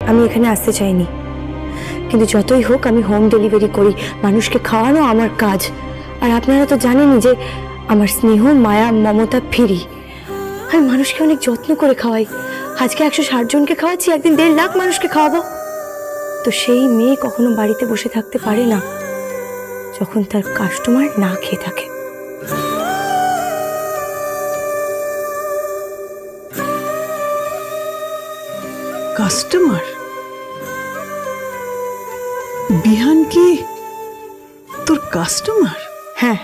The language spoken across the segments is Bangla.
আমি এখানে আসতে চাইনি, কিন্তু যতই হোক আমি হোম ডেলিভারি করি, মানুষকে খাওয়ানো আমার কাজ। আর আপনারা তো জানেনই যে আমার স্নেহ মায়া মমতা ফিরি। আমি মানুষকে অনেক যত্ন করে খাওয়াই। আজকে 160 জনকে খাওয়াচ্ছি, একদিন 1.5 লাখ মানুষকে খাওয়াবো। তো সেই মেয়ে কখনো বাড়িতে বসে থাকতে পারে না যখন তার কাস্টমার না খেয়ে থাকে। কাস্টমার? বিহান কি তোর কাস্টমার? হ্যাঁ,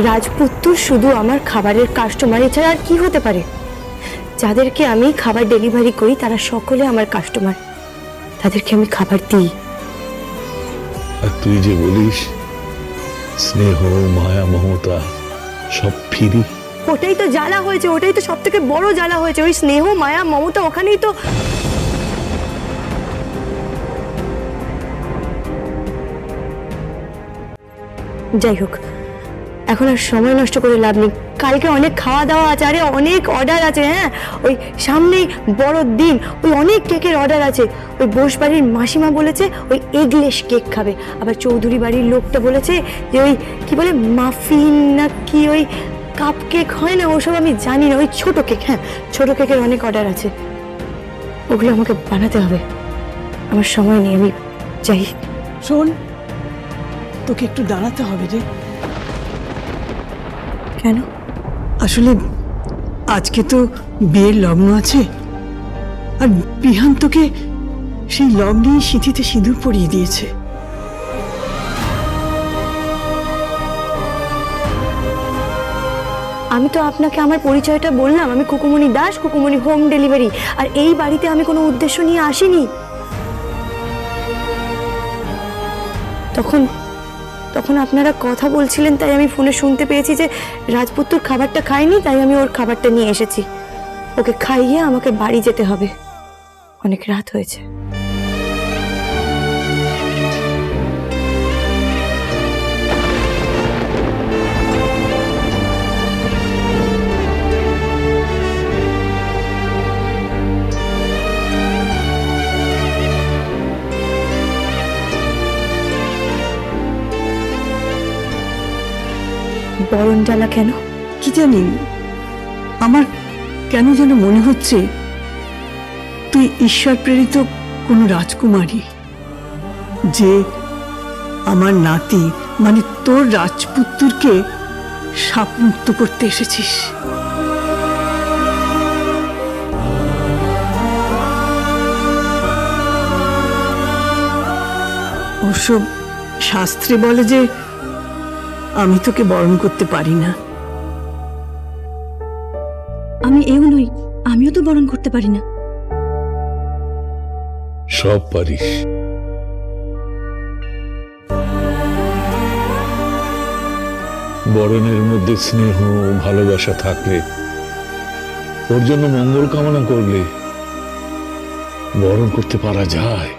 রাজপুত্তুর শুধু আমার খাবারের কাস্টমার, এছাড়া আর কি হতে পারে? যাদেরকে আমি খাবার ডেলিভারি করি তারা সকলে আমার কাস্টমার, তাদেরকে আমি খাবার দিই। আর তুই যে বলিস স্নেহ মায়া মমতা সব ফিরি, ওটাই তো জ্বালা হয়েছে, ওটাই তো সব থেকে বড় জ্বালা হয়েছে। ওই স্নেহ মায়া মমতা ওখানেই তো। যাই হোক, এখন আর সময় নষ্ট করে লাভ নেই। কালকে অনেক খাওয়া দাওয়া আছে, আরে অনেক অর্ডার আছে। হ্যাঁ, ওই সামনেই বড় দিন, ওই অনেক কেকের অর্ডার আছে। ওই বোস বাড়ির মাসিমা বলেছে ওই এগলেস কেক খাবে, আবার চৌধুরী বাড়ির লোকটা বলেছে যে ওই কি বলে মাফিন না কি ওই কাপ কেক হয় না, ওসব আমি জানি না, ওই ছোট কেক। হ্যাঁ, ছোট কেকের অনেক অর্ডার আছে, ওগুলো আমাকে বানাতে হবে। আমার সময় নেই, আমি যাই। শোন, তোকে একটু দাঁড়াতে হবে রে। কেন? আসলে আজকে তো বিয়ের লগ্ন আছে, আর বিহান তোকে সেই লগ্নেই সিঁথিতে সিঁদুর পরিয়ে দিয়েছে। আমি তো আপনাকে আমার পরিচয়টা বললাম, আমি কুকুমনি দাস, কুকুমনি হোম ডেলিভারি। আর এই বাড়িতে আমি কোনো উদ্দেশ্য নিয়ে আসিনি। তখন আপনারা কথা বলছিলেন, তাই আমি ফোনে শুনতে পেয়েছি যে রাজপুত্তুর খাবারটা খায়নি, তাই আমি ওর খাবারটা নিয়ে এসেছি। ওকে খাইয়ে আমাকে বাড়ি যেতে হবে, অনেক রাত হয়েছে। বরণ জ্বালা কেন? কি জানি, আমার কেন যেন মনে হচ্ছে তুই ঈশ্বর প্রেরিত কোন রাজকুমারী, যে আমার নাতি মানে তোর রাজপুত্রকে শাপমুক্ত করতে এসেছিস। ওসব শাস্ত্রে বলে যে আমি তোকে বরণ করতে পারি না। আমি এও নই, আমিও তো বরণ করতে পারি না। সব পারিস। বরণের মধ্যে স্নেহ ভালোবাসা থাকলে, ওর জন্য মঙ্গল কামনা করলে বরণ করতে পারা যায়।